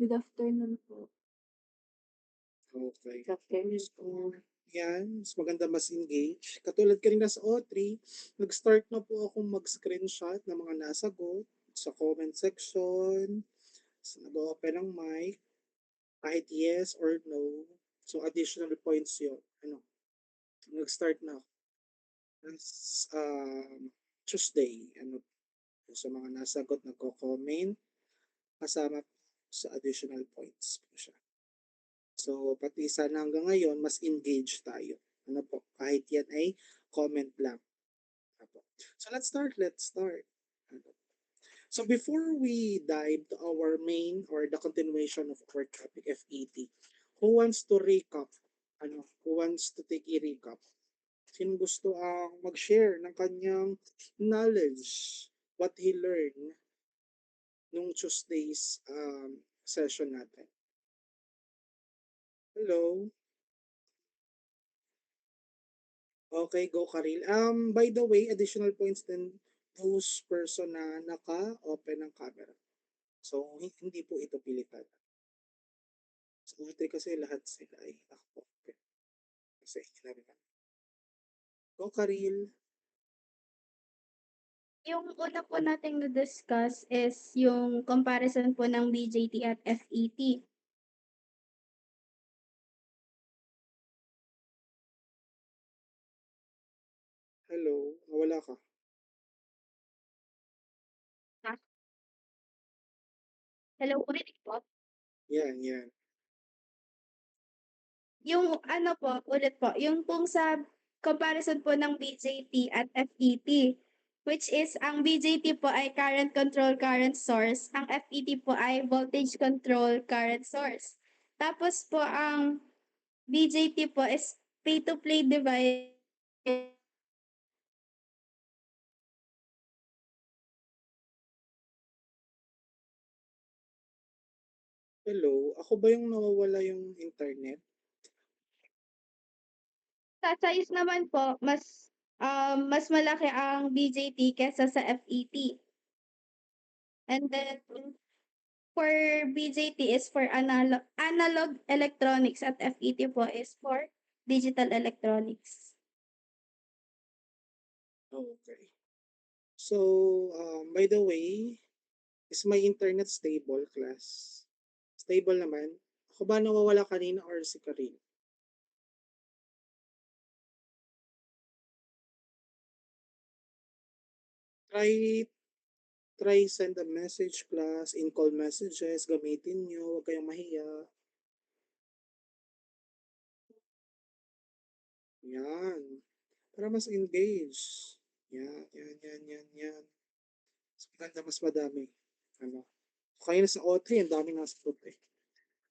Good afternoon po. Okay. Good afternoon po. Yan, mas maganda mas engage. Katulad kanina sa O3, nag-start na po akong mag-screenshot ng mga nasagot sa comment section. So, nag-open ng mic, kahit yes or no. So, additional points yun. Nag-start na ako. Last Tuesday, sa mga nasagot, nagko-comment, kasama sa additional points po siya. So, pati sana hanggang ngayon, mas engaged tayo. Kahit yan ay comment lang. So, let's start. So, before we dive to our main or the continuation of our topic, FET, who wants to recap? Who wants to take a recap? Sino gusto ang mag-share ng kanyang knowledge, what he learned nung Tuesday's session natin? Hello? Okay, go Karil. By the way, additional points din those person na naka-open ng camera. So, hindi po ito pilitan. Sa so, kasi lahat sila ay naka-open. Kasi hindi na. Go Karil. Yung una po nating na-discuss is yung comparison po ng BJT at FET. Hello, nawala ka. Hello, ulit po. Yan. Yung ano po, ulit po, yung pong sa comparison po ng BJT at FET, which is ang BJT po ay current control current source, ang FET po ay voltage control current source. Tapos po ang BJT po is pay-to-play device. Hello, ako ba yung nawawala yung internet? Sa size naman po, mas malaki ang BJT kaysa sa FET. And then for BJT is for analog electronics at FET po is for digital electronics. Okay. So, by the way, is my internet stable, class? Stable naman? Ako ba nawawala kanina or si Karin? Try send a message, class, in call messages, gamitin nyo, huwag kayong mahiya. Yan. Para mas engage. Yan. Mas maganda, mas madami. Kaya na sa O3, ang daming nasagot eh.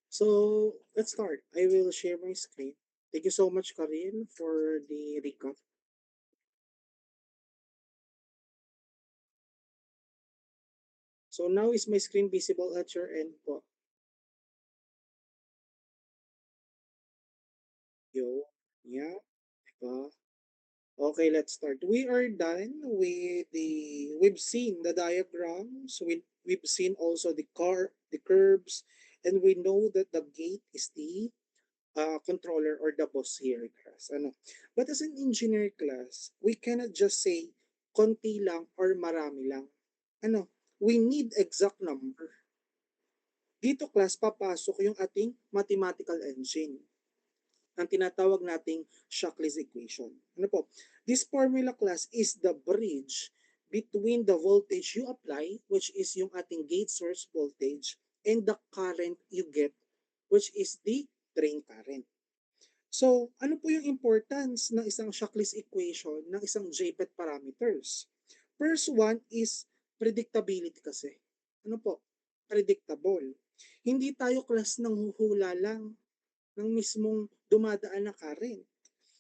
So, let's start. I will share my screen. Thank you so much, Karin, for the recap. So now is my screen visible at your end po? Yeah, diba? Okay, let's start. We are done with we've seen the diagrams, we've seen also the curves, and we know that the gate is the controller or the boss here, class. But as an engineer class, we cannot just say konti lang or marami lang. We need exact number. Dito class, papasok yung ating mathematical engine, ang tinatawag nating Shockley's equation. This formula class is the bridge between the voltage you apply, which is yung ating gate source voltage, and the current you get, which is the drain current. So, ano po yung importance ng isang Shockley's equation ng isang JPET parameters? First one is predictability kasi. Predictable. Hindi tayo class ng huhula lang ng mismong dumadaan na current.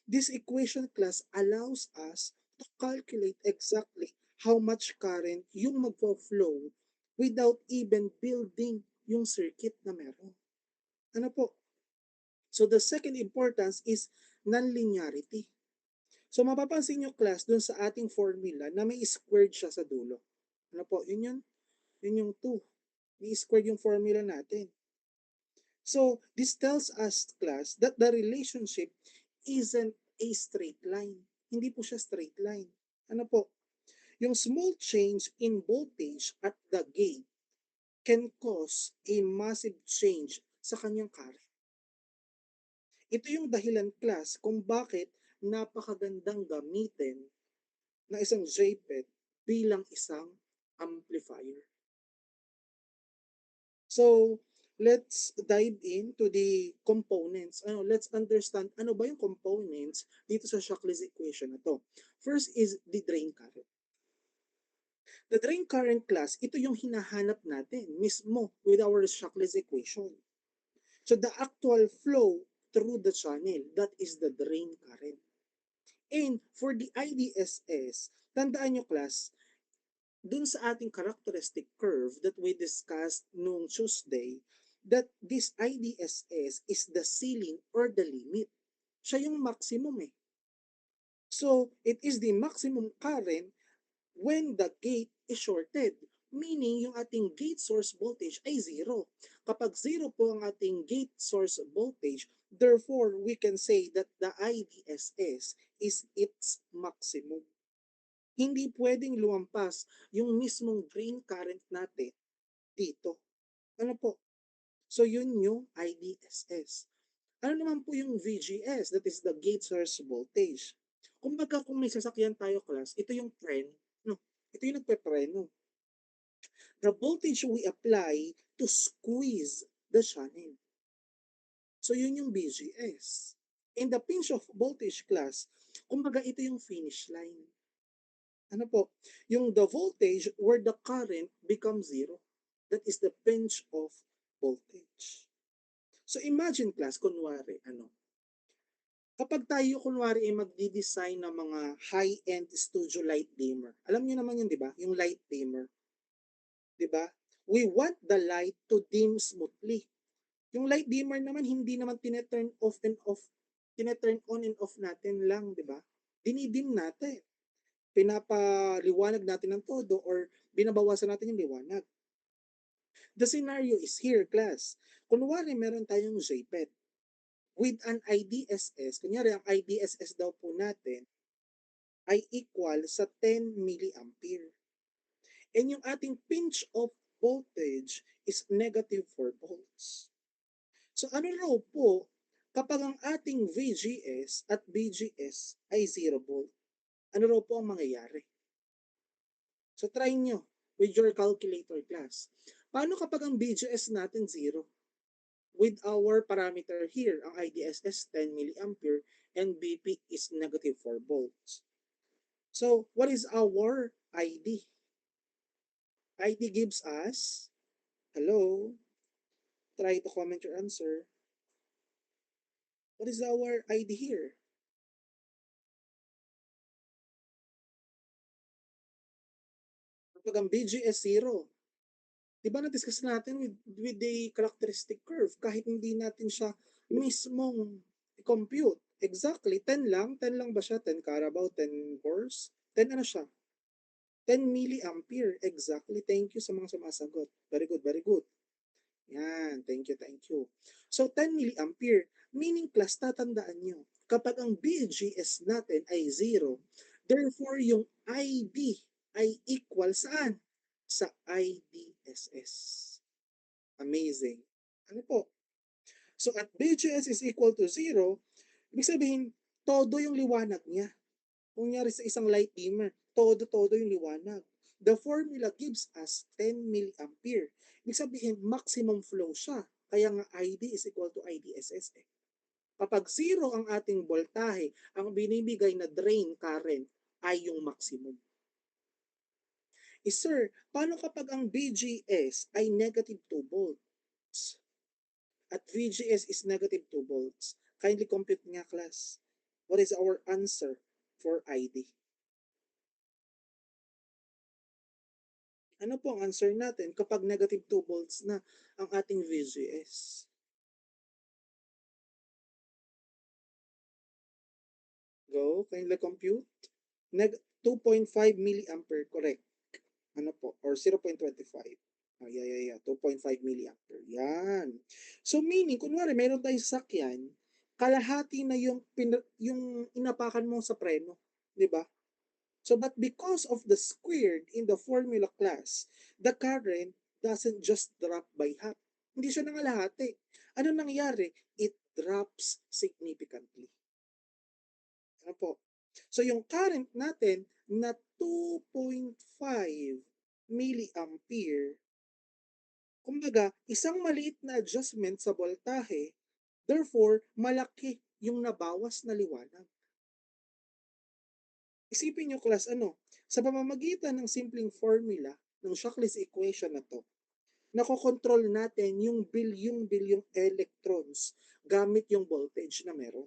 This equation class allows us to calculate exactly how much current yung magpo-flow without even building yung circuit na meron. So the second importance is nonlinearity. So mapapansin nyo class dun sa ating formula na may squared siya sa dulo. Yun yung 2. May squared yung formula natin. So this tells us, class, that the relationship isn't a straight line. Hindi po siya straight line. Ano po? Yung small change in voltage at the gate can cause a massive change sa kanyang current. Ito yung dahilan, class, kung bakit napakagandang gamitin na isang JPEG bilang isang amplifier. So, let's dive into the components. Let's understand ano ba yung components dito sa Shockley's equation na to. First is the drain current. The drain current, class, ito yung hinahanap natin mismo with our Shockley's equation. So the actual flow through the channel, that is the drain current. And for the IDSS, tandaan nyo, class, dun sa ating characteristic curve that we discussed noong Tuesday, that this IDSS is the ceiling or the limit. Siya yung maximum eh. So, it is the maximum current when the gate is shorted. Meaning, yung ating gate source voltage ay zero. Kapag zero po ang ating gate source voltage, therefore, we can say that the IDSS is its maximum. Hindi pwedeng lumampas yung mismong drain current natin dito. Ano po? So, yun yung IDSS. Ano naman po yung VGS? That is the gate source voltage. Kumbaga, kung may sasakyan tayo, class, ito yung trend. No? Ito yung nagpe-preno. The voltage we apply to squeeze the channel. So, yun yung VGS. In the pinch of voltage, class, kumbaga ito yung finish line. Ano po? Yung the voltage where the current becomes zero. That is the pinch of voltage. So imagine, class, kunwari, kapag tayo kunwari ay magdi-design ng mga high-end studio light dimmer. Alam niyo naman yun, di ba? Yung light dimmer. Di ba? We want the light to dim smoothly. Yung light dimmer naman, hindi naman tineturn off and off. Tineturn on and off natin lang, di ba? Dinidim natin. Pinapaliwanag natin ng todo or binabawasan natin yung liwanag. The scenario is here, class. Kunwari meron tayong JPET with an IDSS. Kunyari, ang IDSS daw po natin ay equal sa 10 milliampere. And yung ating pinch of voltage is negative 4 volts. So ano raw po kapag ang ating VGS at BGS ay 0 volt? Ano raw po ang mangyayari? So try nyo with your calculator, class. Paano kapag ang BGS natin 0? With our parameter here, ang IDSS 10 milliampere and BP is negative 4 volts. So what is our ID? ID gives us, hello, try to comment your answer. What is our ID here? Kapag ang BGS 0, di ba na-discuss natin with the characteristic curve, kahit hindi natin siya mismong compute. Exactly, 10 lang ba siya? 10 Carabao, 10 horse? 10 ano siya? 10 milliampere, exactly. Thank you sa mga sumasagot. Very good, very good. Yan, thank you, thank you. So, 10 milliampere, meaning, class, tatandaan nyo, kapag ang BGS natin ay 0, therefore, yung ID ay equal saan? Sa IDSS. Amazing. Ano po? So, at BGS is equal to 0, ibig sabihin, todo yung liwanag niya. Kunyari sa isang light dimmer, todo yung liwanag. The formula gives us 10 milliampere. Ibig sabihin, maximum flow siya. Kaya nga ID is equal to IDSS. Kapag 0 ang ating voltahe, ang binibigay na drain current ay yung maximum. Sir, paano kapag ang BGS ay negative 2 volts? At VGS is negative 2 volts. Kindly compute nga, class. What is our answer for ID? Ano po ang answer natin kapag negative 2 volts na ang ating VGS? Go, kindly compute. 2.5 milliampere, correct. Ano po, or 0.25. Yeah. 2.5 milliampere. Yan. So meaning, kunwari meron tayong sasakyan, kalahati na yung inapakan mo sa preno. Di ba? So, but because of the squared in the formula class, the current doesn't just drop by half. Hindi siya nangalahati. Ano nangyari? It drops significantly. Ano po? So, yung current natin na 2.5 milliampere, kumbaga, isang maliit na adjustment sa voltahe, therefore, malaki yung nabawas na liwanag. Isipin nyo class, sa pamamagitan ng simpleng formula ng Shockley's equation na to, nakokontrol natin yung bilyong-bilyong electrons gamit yung voltage na meron.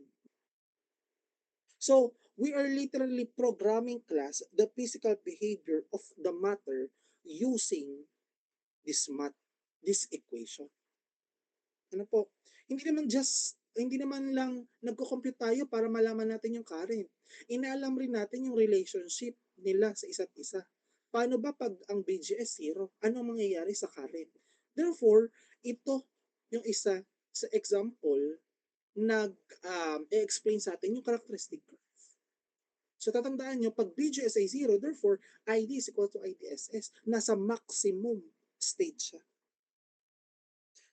So, we are literally programming class the physical behavior of the matter using this equation. Ano po? Hindi naman lang nagko-compute tayo para malaman natin yung current. Inaalam rin natin yung relationship nila sa isa't isa. Paano ba pag ang BGS 0? Ano mangyayari sa current? Therefore, ito yung isa sa example nag-explain sa atin yung characteristic graph. So tatandaan nyo, pag BGS ay 0, therefore, ID is equal to IDSS. Nasa maximum stage siya.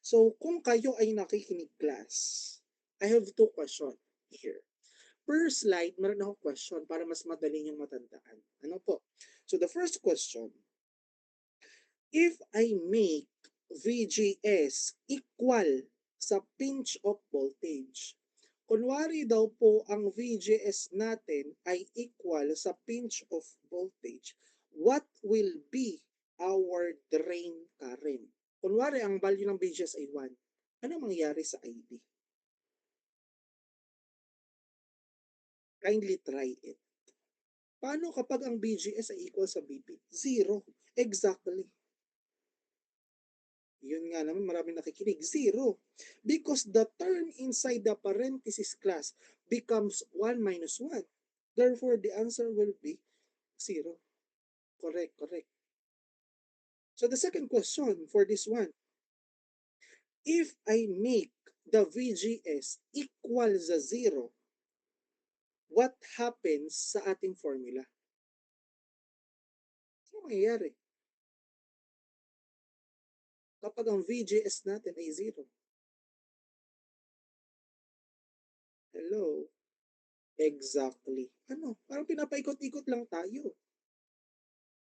So, kung kayo ay nakikinig class, I have 2 questions here. Per slide, meron akong question para mas madali yung matandaan. Ano po? So, the first question, if I make VGS equal sa pinch of voltage, kunwari daw po ang VGS natin ay equal sa pinch of voltage, what will be our drain current? Kunwari, ang value ng VGS ay 1. Ano mangyayari sa ID? Kindly try it. Paano kapag ang BGS ay equal sa BP? 0. Exactly. Yun nga naman, maraming nakikinig. 0. Because the term inside the parenthesis class becomes 1 minus 1. Therefore, the answer will be 0. Correct. So the second question for this one, if I make the VGS equal sa 0, what happens sa ating formula? Ano mangyayari? Kapag ang VGS natin ay 0. Hello? Exactly. Parang pinapaikot-ikot lang tayo.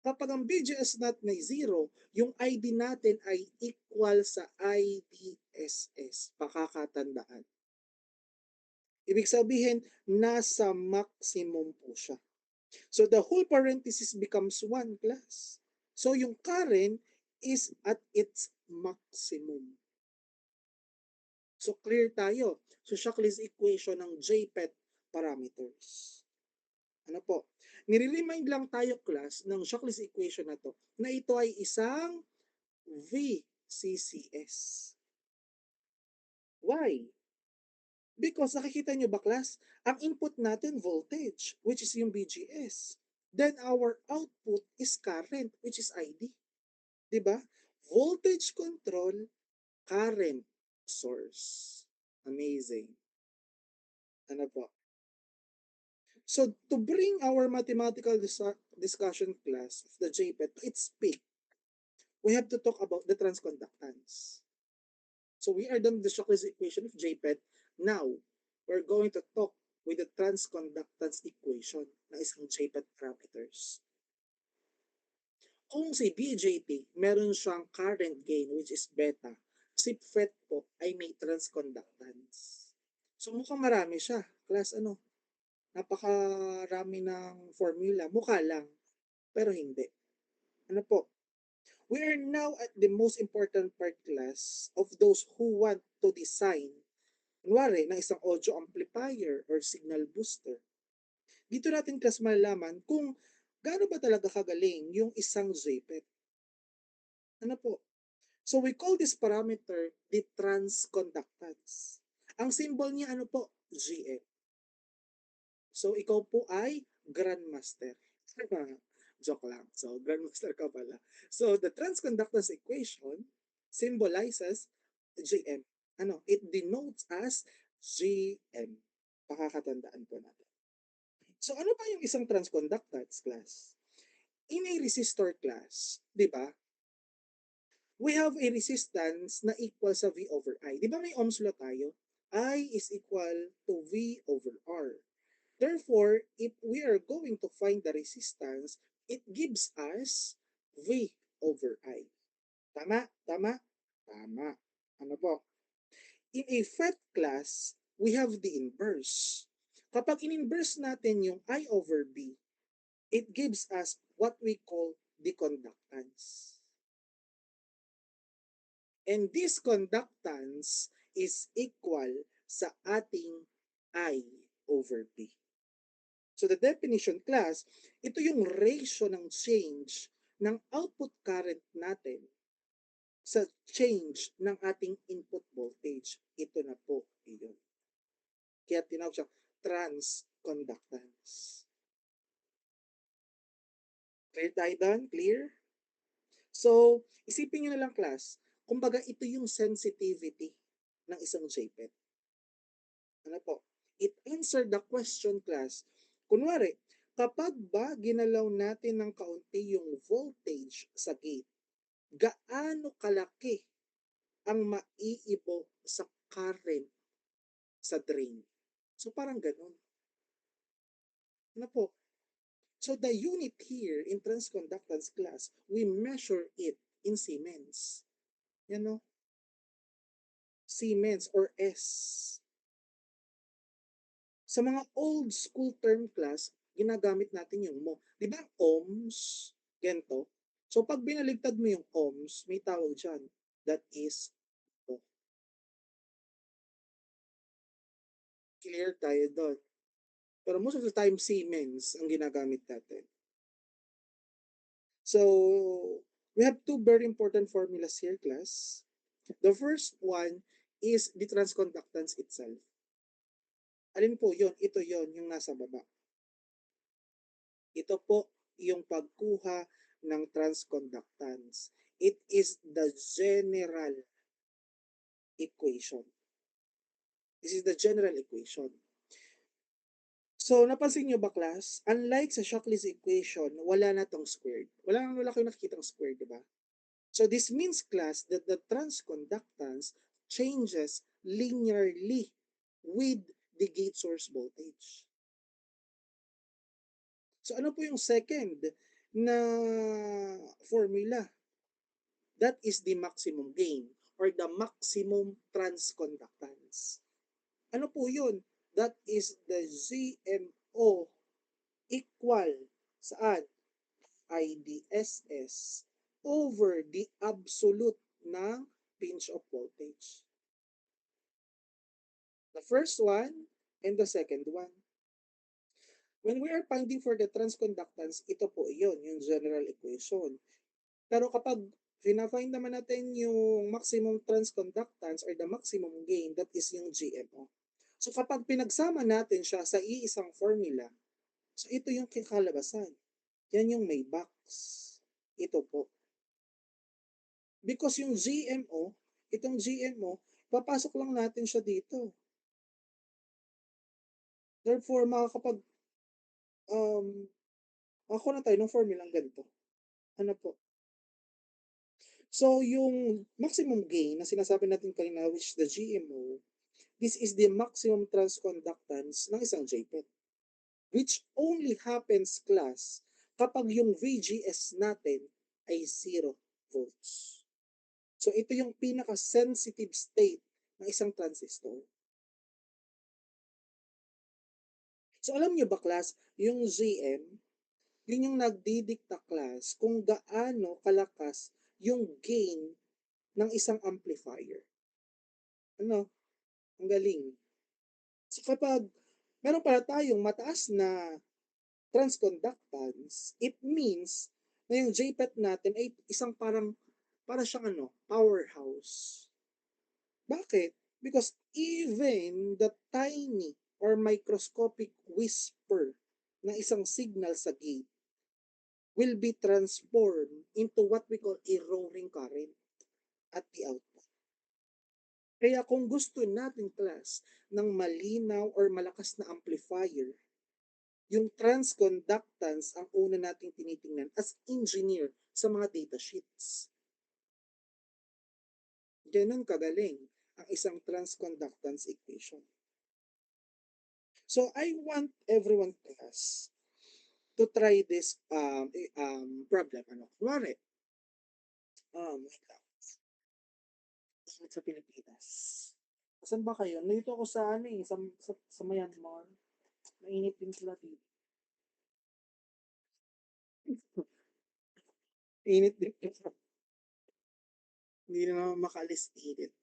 Kapag ang VGS natin ay 0, yung ID natin ay equal sa IDSS. Pakakatandaan. Ibig sabihin, nasa maximum po siya. So the whole parenthesis becomes 1 class. So yung current is at its maximum. So clear tayo. So Shockley's equation ng JPET parameters. Ano po? Nire-remind lang tayo class ng Shockley's equation na to na ito ay isang VCCS. Why? Because nakikita nyo ba class, ang input natin voltage, which is yung BGS. Then our output is current, which is ID. Diba? Voltage control, current source. Amazing. Ano po? So to bring our mathematical discussion class of the JPET to its peak, we have to talk about the transconductance. So we are done with the Shockley's equation of JPET. Now, we're going to talk with the transconductance equation ng isang JPET parameters. Kung si BJT, meron siyang current gain which is beta, si FET po ay may transconductance. So mukhang marami siya. Class napakarami ng formula. Mukha lang, pero hindi. Ano po? We are now at the most important part class of those who want to design, kunwari, ng isang audio amplifier or signal booster. Dito natin class malalaman kung gaano ba talaga kagaling yung isang JPET. Ano po? So we call this parameter the transconductance. Ang symbol niya GM. So ikaw po ay grandmaster. Joke lang. So, grandmaster ka pala. So, the transconductance equation symbolizes GM. It denotes as GM. Pakakatandaan po natin. So, ano ba yung isang transconductance class? In a resistor class, di ba? We have a resistance na equal sa V over I. Di ba may Ohm's law tayo? I is equal to V over R. Therefore, if we are going to find the resistance, it gives us V over I. Tama? Tama? Tama. Ano po? In a FET class, we have the inverse. Kapag in-inverse natin yung I over B, it gives us what we call the conductance. And this conductance is equal sa ating I over B. So the definition class, ito yung ratio ng change ng output current natin sa change ng ating input voltage. Ito na po iyon. Kaya tinawag siya transconductance. Clear tayo doon? Clear? So, isipin nyo na lang class, kumbaga ito yung sensitivity ng isang JPET. Ano po? It answered the question class. Kunwari, kapag ba ginalaw natin ng kaunti yung voltage sa gate, gaano kalaki ang maiibo sa current sa drain? So parang ganun. Ano po? So the unit here in transconductance class, we measure it in Siemens. Yan no? Siemens or S. Sa mga old school term class, ginagamit natin yung mo. Di ba ohms? Ganito. So pag binaligtad mo yung ohms, may tawag dyan. That is mo. Clear tayo doon. Pero most of the time, Siemens ang ginagamit natin. So, we have two very important formulas here, class. The first one is the transconductance itself. Alin po yun? Ito yon yung nasa baba. Ito po yung pagkuha ng transconductance. It is the general equation. This is the general equation. So, napansin nyo ba, class? Unlike sa Shockley's equation, wala na tong squared. Wala kayong nakikitang squared, di ba? So, this means, class, that the transconductance changes linearly with the gate source voltage. So, ano po yung second na formula? That is the maximum gain or the maximum transconductance. Ano po yun? That is the GMO equal saan? IDSS over the absolute ng pinch of voltage. The first one and the second one. When we are finding for the transconductance, ito po iyon, yung general equation. Pero kapag fina-find naman natin yung maximum transconductance or the maximum gain, that is yung GMO. So kapag pinagsama natin siya sa iisang formula, so ito yung kikalabasan. Yan yung may box. Ito po. Because yung GMO, itong GMO, papasok lang natin siya dito. Therefore, ako na tayo ng formula ganito. Ano po? So, yung maximum gain na sinasabi natin kanina, which the GMO, this is the maximum transconductance ng isang JPET. Which only happens, class, kapag yung VGS natin ay 0 volts. So, ito yung pinaka-sensitive state ng isang transistor. So, alam nyo ba, class, yung GM, yun yung nagdidikta, class, kung gaano kalakas yung gain ng isang amplifier. Ano? Ang galing. So, kapag meron pala tayong mataas na transconductance, it means na yung JPET natin ay isang para siyang powerhouse. Bakit? Because even the tiny or microscopic whisper ng isang signal sa gate will be transformed into what we call a roaring current at the output. Kaya kung gusto natin class ng malinaw or malakas na amplifier, yung transconductance ang una nating tinitingnan as engineer sa mga data sheets. Ganun kagaling ang isang transconductance equation. So I want everyone class to try this problem. Kunwari, wait lang. Sa Pilipinas. Saan ba kayo? Nandito ako sa sa Myanmar. Mainit din sila dito. Init din. Hindi na naman makalis init.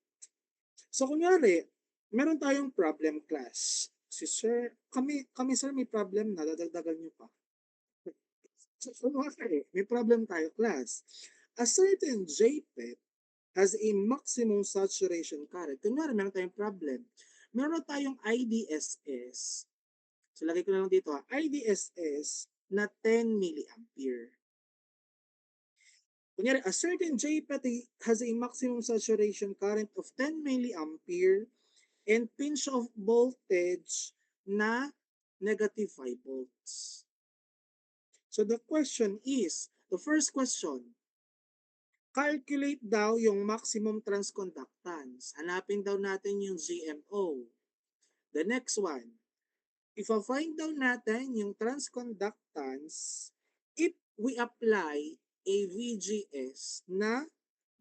So kunyari, meron tayong problem class. Si sir, kami sir may problem na, dadagdagan nyo pa. So kunwari, may problem tayo class. A certain JPET has a maximum saturation current. Kunyari, meron tayong problem. Meron tayong IDSS. So lagay ko na lang dito IDSS na 10 milliampere. Kunyari, a certain JPET has a maximum saturation current of 10 milliampere and pinch of voltage na negative 5 volts. So the question is, the first question, calculate daw yung maximum transconductance. Hanapin daw natin yung GMO. The next one, i-find daw natin yung transconductance if we apply a VGS na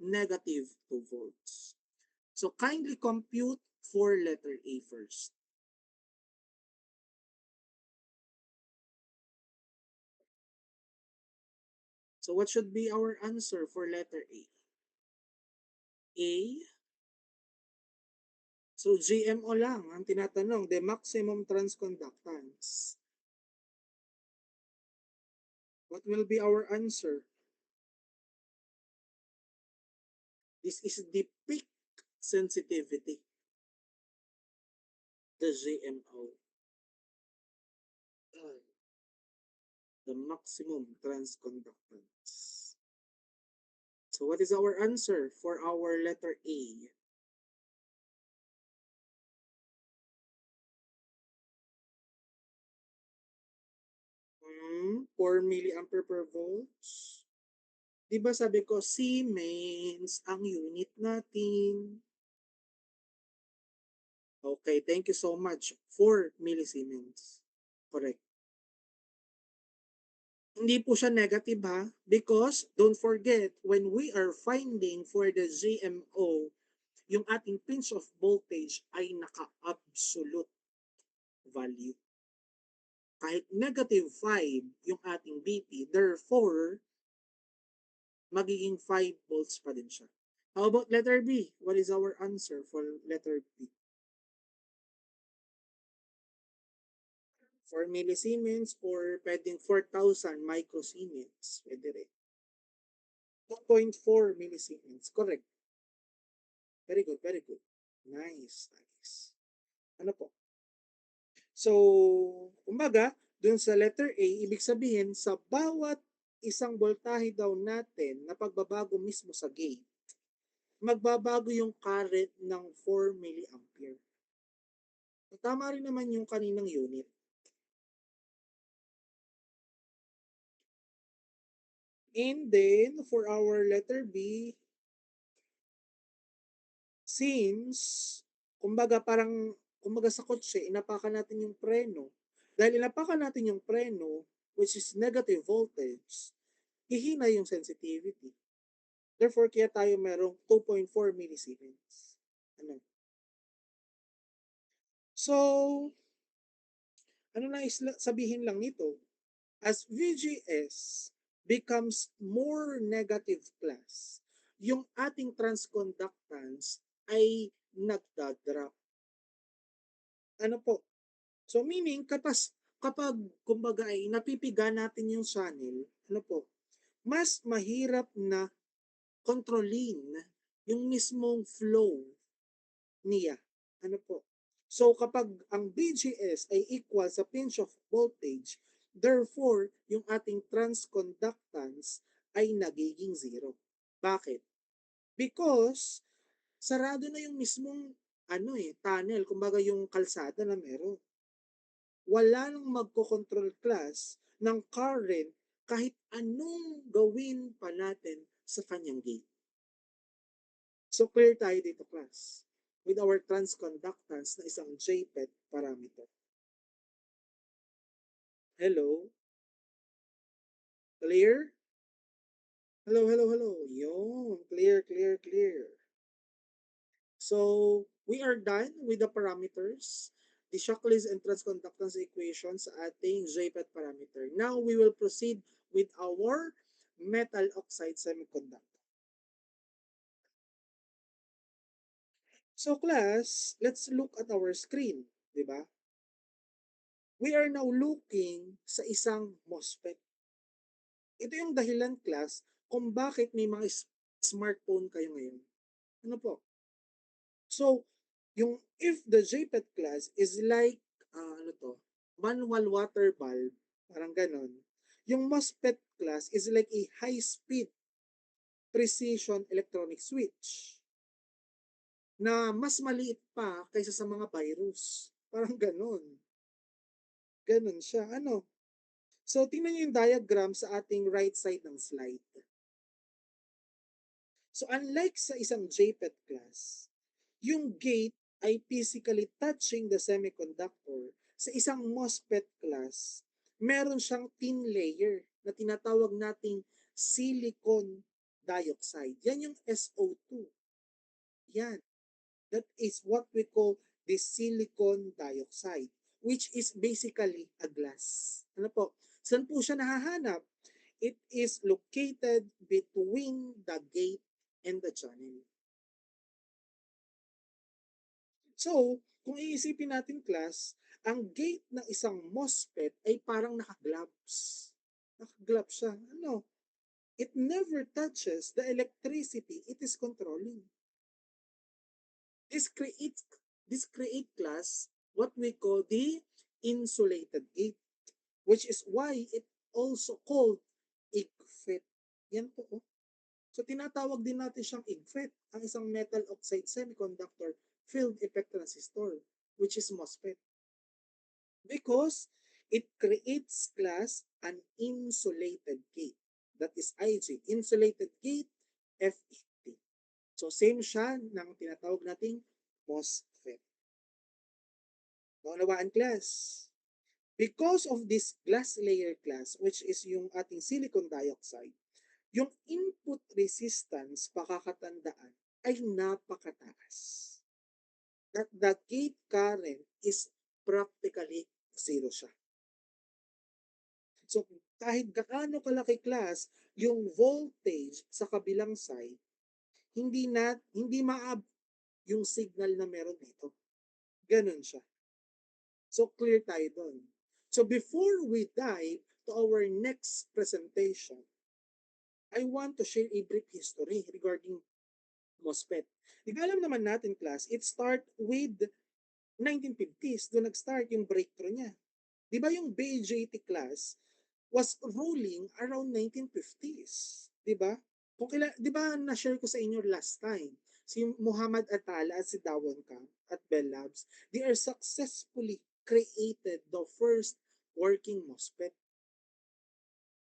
negative 2 volts. So kindly compute for letter A first. So what should be our answer for letter A? A. So GMO lang ang tinatanong, the maximum transconductance. What will be our answer? This is the peak sensitivity, the GMO. The maximum transconductance. So what is our answer for our letter A? 4 milliampere per volts. Diba sabi ko, Siemens ang unit natin. Okay, thank you so much. 4 millisiemens. Correct. Hindi po siya negative ha, because don't forget, when we are finding for the GMO, yung ating pinch of voltage ay naka-absolute value. Kahit negative 5 yung ating BP, therefore, magiging 5 volts pa din siya. How about letter B? What is our answer for letter B? 4 millisiemens or pwedeng 4,000 microsiemens. Pwede rin. 2.4 millisiemens. Correct. Very good, very good. Nice, nice. Ano po? So, kumbaga, dun sa letter A, ibig sabihin, sa bawat isang voltahe daw natin na pagbabago mismo sa gate, magbabago yung current ng 4 milliampere. Tama rin naman yung kaninang unit. And then, for our letter B, since, kumbaga sa kotse, inapakan natin yung preno. Dahil inapakan natin yung preno, which is negative voltage, hihina yung sensitivity. Therefore, kaya tayo merong 2.4 millisiemens. Ano? So, ano na sabihin lang nito? As VGS becomes more negative class, yung ating transconductance ay nagdadrop. Ano po? So meaning, kapag kumbaga ay napipiga natin yung channel, ano po? Mas mahirap na kontrolin yung mismong flow niya. Ano po? So kapag ang BGS ay equal sa pinch of voltage, Therefore, yung ating transconductance ay nagiging zero. Bakit? Because sarado na yung mismong tunnel, kumbaga yung kalsada na meron. Wala nang magko-control class ng current kahit anong gawin pa natin sa kanyang gate. So clear tayo dito class with our transconductance na isang JPET parameter. Hello? Clear? Hello, hello, hello. Yun, clear, clear, clear. So, we are done with the parameters, the Shockley's and transconductance equations sa ating JPET parameter. Now, we will proceed with our metal oxide semiconductor. So, class, let's look at our screen, di ba? We are now looking sa isang MOSFET. Ito yung dahilan, class, kung bakit may mga smartphone kayo ngayon. Ano po? So, if the JPET class is like, manual water bulb, parang ganon. Yung MOSFET class is like a high-speed precision electronic switch na mas maliit pa kaysa sa mga virus. Parang ganon. Ganon siya. So, tingnan niyo yung diagram sa ating right side ng slide. So, unlike sa isang JPET class, yung gate ay physically touching the semiconductor. Sa isang MOSFET class, meron siyang thin layer na tinatawag nating silicon dioxide. Yan yung SO2. Yan. That is what we call the silicon dioxide, which is basically a glass. Ano po? Saan po siya nahahanap? It is located between the gate and the channel. So, kung iisipin natin class, ang gate ng isang MOSFET ay parang naka-gloves. Naka-gloves siya. It never touches the electricity it is controlling. This create class what we call the insulated gate, which is why it also called IGFET. Yan po. So tinatawag din natin siyang IGFET, ang isang metal oxide semiconductor field effect transistor, which is MOSFET. Because it creates class an insulated gate. That is IG, insulated gate, FET. So same siya ng tinatawag nating MOSFET. Naunawaan class? Because of this glass layer class, which is yung ating silicon dioxide, yung input resistance, pakakatandaan, ay napakataas. That the gate current is practically zero siya. So, kahit gaano kalaki class, yung voltage sa kabilang side, hindi maab yung signal na meron dito. Ganun siya. So, clear tayo doon. So, before we dive to our next presentation, I want to share a brief history regarding MOSFET. Alam naman natin, class, it start with 1950s. Doon nag-start yung breakthrough niya. Di ba yung BJT class was ruling around 1950s? Di ba? Di ba na-share ko sa inyo last time, si Muhammad Atala at si Dawon Camp at Bell Labs, they are successfully created the first working MOSFET.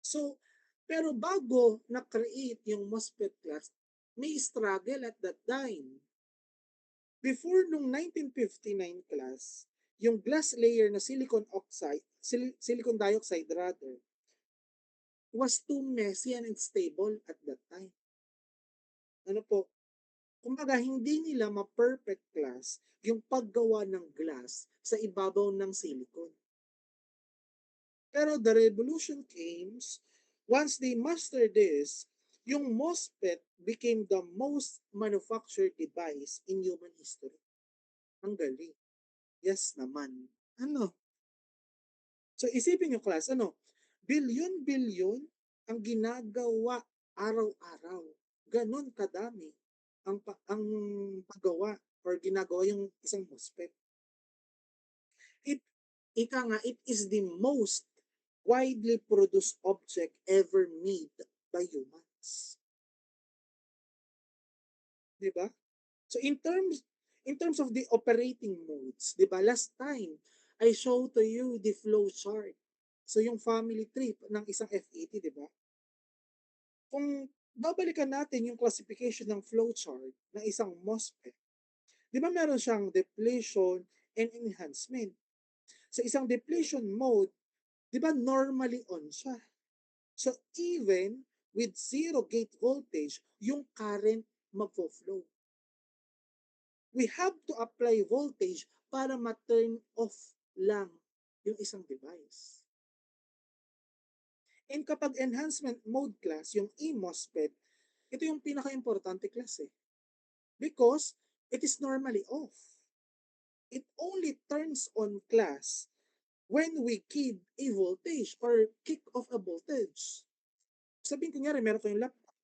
So, pero bago na-create yung MOSFET class, may struggle at that time. Before nung 1959 class, yung glass layer na silicon dioxide rather, was too messy and unstable at that time. Ano po? Kumbaga, hindi nila ma-perfect class yung paggawa ng glass sa ibabaw ng silicon. Pero the revolution came once they mastered this, yung MOSFET became the most manufactured device in human history. Ang galing. Yes naman. So isipin nyo class, bilyon-bilyon ang ginagawa araw-araw. Ganon kadami ang paggawa or ginagawa yung isang MOSFET. It is the most, widely produced object ever made by humans. Di ba? So in terms of the operating modes, di ba, last time, I show to you the flow chart. So yung family tree ng isang FET, di ba? Kung babalikan natin yung classification ng flow chart ng isang MOSFET, di ba meron siyang depletion and enhancement. Sa isang depletion mode, di ba normally on siya. So even with zero gate voltage, yung current magfo-flow. We have to apply voltage para ma-turn off lang yung isang device. And kapag enhancement mode class, yung E-MOSFET, ito yung pinaka-importante class eh. Because it is normally off. It only turns on class when we give a voltage or kick off a voltage. Sabihin kunyari, meron kayong laptop.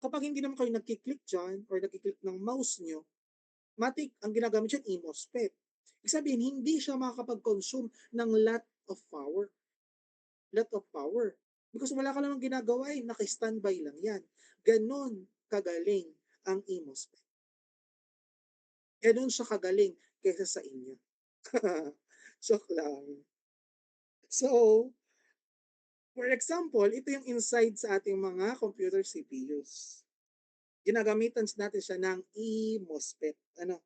Kapag hindi naman kayo nagkiklik dyan or nagkiklik ng mouse nyo, matik ang ginagamit dyan, E-MOSFET. Ibig sabihin, hindi siya makakapag-consume ng lot of power. Because wala ka namang ginagawa eh, naka-standby lang yan. Ganon kagaling ang E-MOSFET. Ganon siya kagaling kaysa sa inyo. Joke lang. So, for example, ito yung inside sa ating mga computer CPUs. Ginagamitan natin siya ng E-MOSFET. Ano?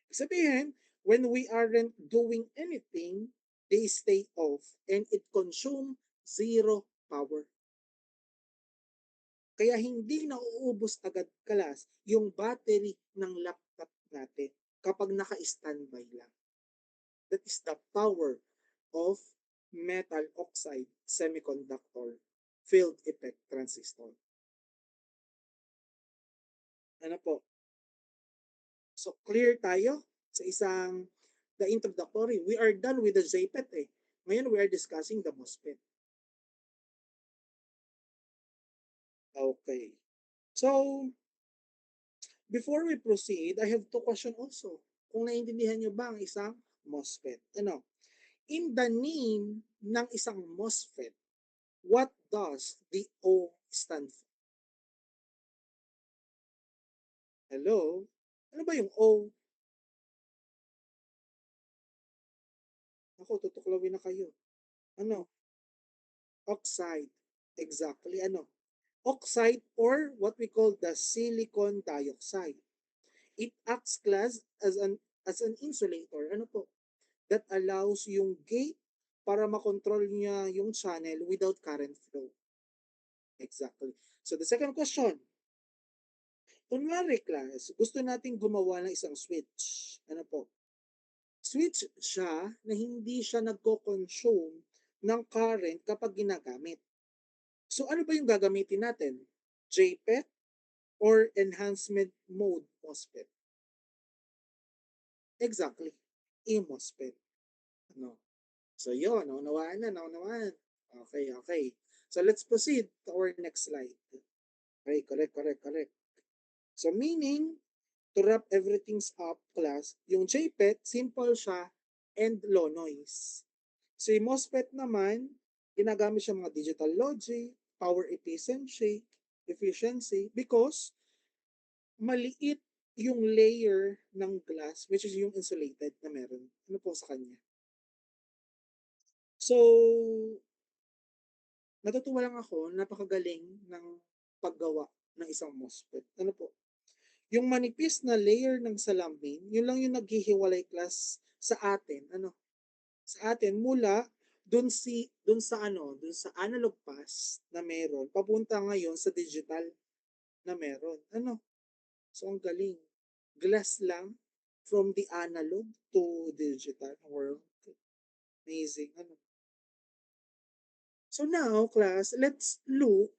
Sabihin, when we aren't doing anything, they stay off and it consume zero power. Kaya hindi nauubos agad kalas yung battery ng laptop natin kapag naka-standby lang. That is the power of metal oxide semiconductor field effect transistor. Ano po? So clear tayo sa isang the introductory. We are done with the JPET eh. Ngayon we are discussing the MOSFET. Okay. So, before we proceed, I have two questions also. Kung naiintindihan nyo ba ang isang MOSFET? Ano? In the name ng isang MOSFET, what does the O stand for? Hello? Ano ba yung O? Ako, tutuklawin na kayo. Ano? Oxide. Exactly. Ano? Oxide or what we call the silicon dioxide. It acts as an insulator. Ano po? That allows yung gate para makontrol niya yung channel without current flow. Exactly. So the second question. Kunwari class, gusto nating gumawa ng isang switch. Ano po? Switch siya na hindi siya nagko-consume ng current kapag ginagamit. So ano ba yung gagamitin natin? JPET or enhancement mode MOSFET? Exactly. E-MOSFET. Ano? So yun, naunawaan. Okay. So let's proceed to our next slide. Okay, correct. So meaning, to wrap everything's up class, yung JPET, simple siya and low noise. So yung MOSFET naman, ginagamit siya mga digital logic, power efficiency, because maliit yung layer ng glass, which is yung insulated na meron. Ano po sa kanya? So, natutuwa lang ako, napakagaling ng paggawa ng isang MOSFET. Ano po? Yung manipis na layer ng salamin, yun lang yung naghihiwalay class sa atin. Ano? Sa atin mula dun sa analog pass na meron, papunta ngayon sa digital na meron. Ano? So ang galing. Glass lang from the analog to digital world. Amazing. Ano? So now, class, let's look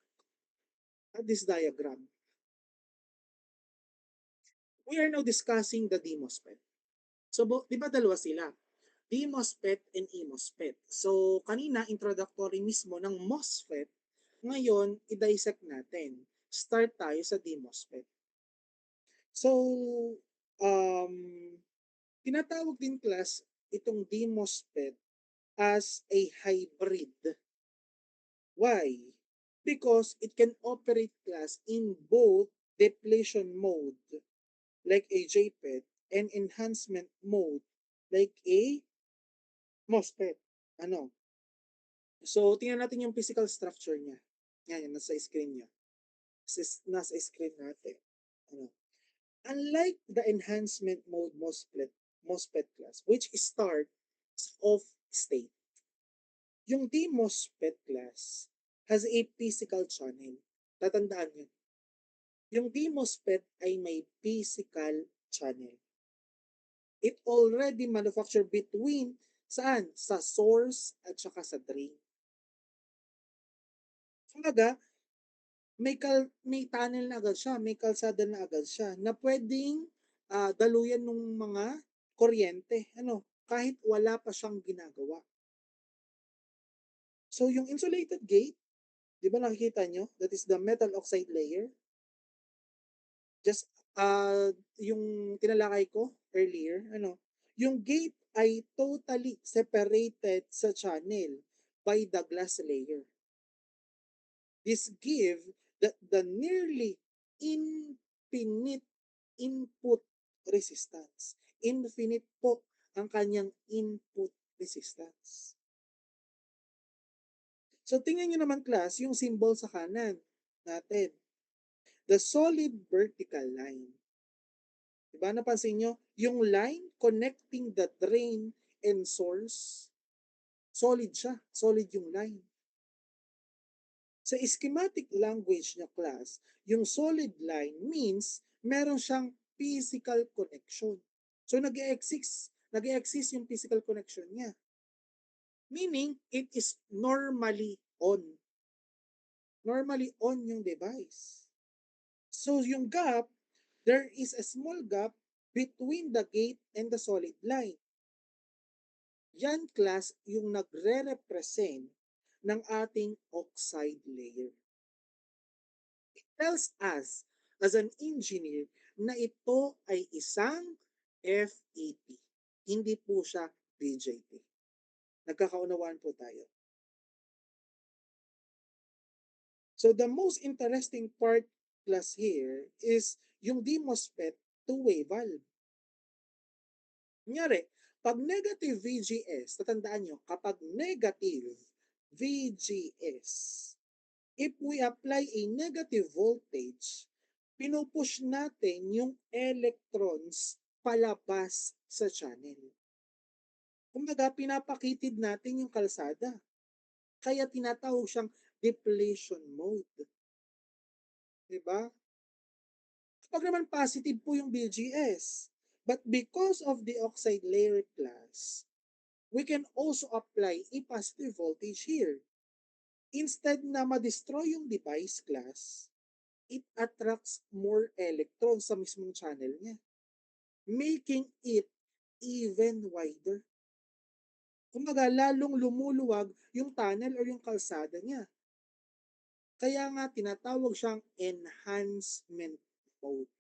at this diagram. We are now discussing the DMOSFET. So, di ba dalawa sila? DMOSFET and E-MOSFET. So, kanina, introductory mismo ng MOSFET. Ngayon, i-dissect natin. Start tayo sa DMOSFET. So, um, tinatawag din class itong DMOSFET as a hybrid. Why? Because it can operate class in both depletion mode, like a JPET, and enhancement mode, like a MOSFET. Ano? So, tingnan natin yung physical structure niya. Yan, nasa screen niya. Nasa screen natin. Ano? Unlike the enhancement mode MOSFET class, which starts off state, yung D-MOSFET class has a physical channel. Tatandaan nyo, yung D-MOSFET ay may physical channel. It already manufactured between saan? Sa source at saka sa drain. Kumbaga, may tunnel na agad siya, may kalsada na agad siya na pwedeng daluyan ng mga kuryente, kahit wala pa siyang ginagawa. So yung insulated gate, di ba nakikita nyo? That is the metal oxide layer. Just yung tinalakay ko earlier, yung gate ay totally separated sa channel by the glass layer. This give the nearly infinite input resistance. Infinite po ang kanyang input resistance. So tingnan nyo naman class, yung symbol sa kanan natin. The solid vertical line. Diba napansin nyo? Yung line connecting the drain and source, solid siya. Solid yung line. Sa schematic language niya class, yung solid line means meron siyang physical connection. So nag-exist yung physical connection niya. Meaning, it is normally on. Normally on yung device. So yung gap, there is a small gap between the gate and the solid line. Yan class yung nagre-represent ng ating oxide layer. It tells us as an engineer na ito ay isang FET. Hindi po siya BJT. Nagkakaunawaan po tayo. So the most interesting part class here is yung D-MOSFET two-way valve. Kunyari, pag negative VGS, tatandaan nyo, kapag negative VGS, if we apply a negative voltage, pinupush natin yung electrons palabas sa channel. Kumbaga, pinapakitid natin yung kalsada. Kaya tinatawag siyang depletion mode. Diba? Kapag naman positive po yung BGS, but because of the oxide layer class, we can also apply a positive voltage here. Instead na ma-destroy yung device class, it attracts more electrons sa mismong channel niya, making it even wider. Kumbaga, lalong lumuluwag yung tunnel or yung kalsada niya. Kaya nga tinatawag siyang enhancement mode.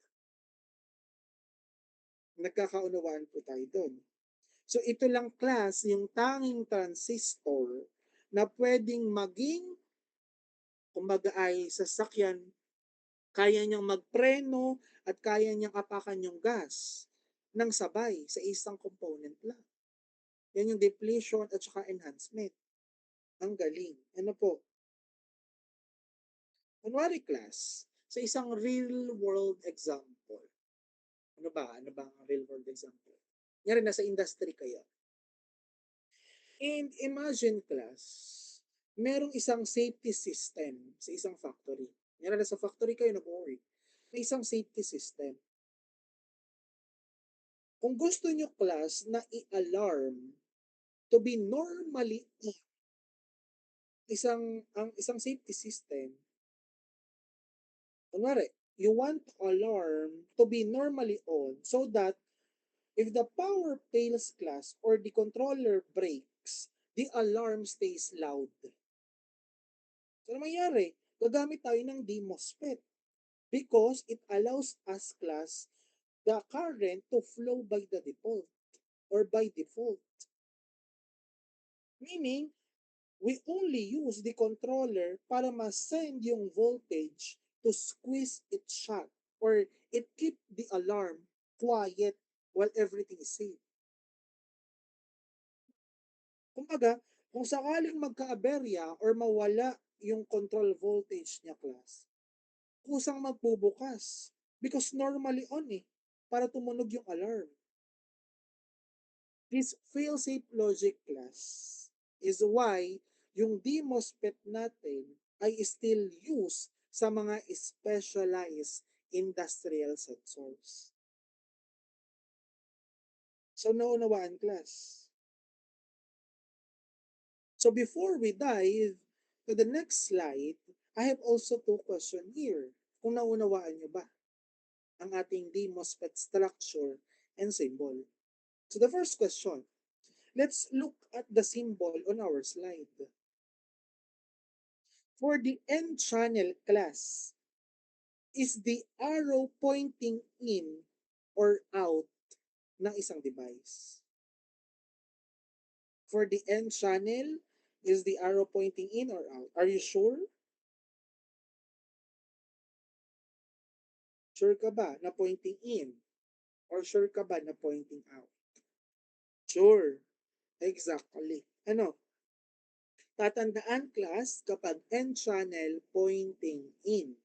Nagkakaunawaan po tayo doon. So ito lang class yung tanging transistor na pwedeng maging, kumbaga ay sasakyan, kaya niyang magpreno at kaya niyang apakan yung gas ng sabay sa isang component lang. Yan yung depletion at saka enhancement. Ang galing. Ano po? Kunwari class, sa isang real world example. Ano ba? Ano ba ang real world example? Nga rin, nasa industry kayo. And imagine class, merong isang safety system sa isang factory. Nga rin, nasa factory kayo nag-work. May isang safety system. Kung gusto nyo class na i-alarm to be normally ang isang safety system, kunwari, you want alarm to be normally on so that if the power fails class or the controller breaks, the alarm stays loud. So, ano mangyari? Gagamit tayo ng D-MOSFET because it allows us class the current to flow by the default or by default. Meaning, we only use the controller para ma-send yung voltage to squeeze it shut or it keep the alarm quiet while everything is safe. Kumbaga, kung sakaling magka-aberya or mawala yung control voltage niya, class, kusang magbubukas because normally on para tumunog yung alarm. This fail-safe logic, class, is why yung DMOSFET natin ay still used sa mga specialized industrial sensors. So, naunawaan, class. So, before we dive to the next slide, I have also two questions here. Kung naunawaan nyo ba ang ating DMOSFET structure and symbol. So, the first question, let's look at the symbol on our slide. For the N-channel, class, is the arrow pointing in or out ng isang device? For the N-channel, is the arrow pointing in or out? Are you sure? Sure ka ba na pointing in? Or sure ka ba na pointing out? Sure. Exactly. Ano? Tatandaan, class, kapag N-channel, pointing in.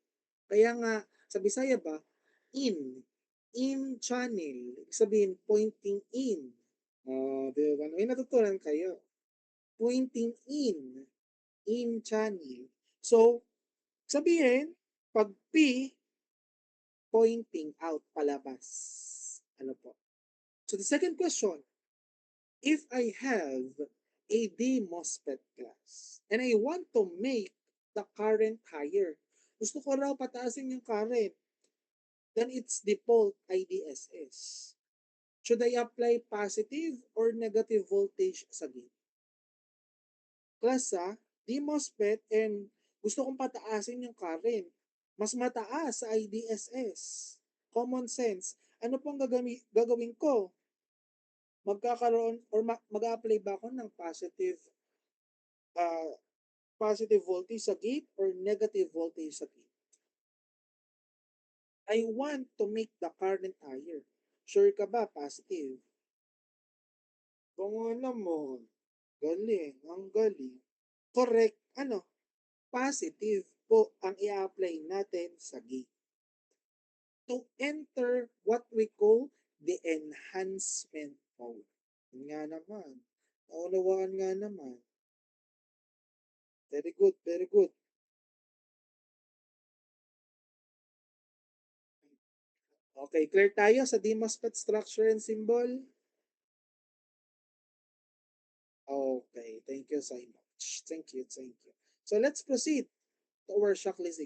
Kaya nga, sa Bisaya ba, in channel, sabihin pointing in. Di ba? May natutunan kayo. Pointing in channel. So, sabihin, pag P, pointing out, palabas. Ano po? So, the second question, if I have a DMOSFET class and I want to make the current higher, gusto ko raw pataasin yung current, then its default IDSS. Should I apply positive or negative voltage sa gate? Class DMOSFET and gusto kong pataasin yung current. Mas mataas sa IDSS. Common sense. Ano pong gagawin ko? Magkakaroon or mag-apply ba ako ng positive voltage sa gate or negative voltage sa gate? I want to make the current higher. Sure ka ba? Positive. Kung alam mo, galing, ang galing. Correct, positive po ang i-apply natin sa gate. To enter what we call the enhancement mode. Yun nga naman. Naunawaan nga naman. Very good, very good. Okay, clear tayo sa DMOSFET structure and symbol? Okay, thank you so much. Thank you, thank you. So let's proceed to our shock list.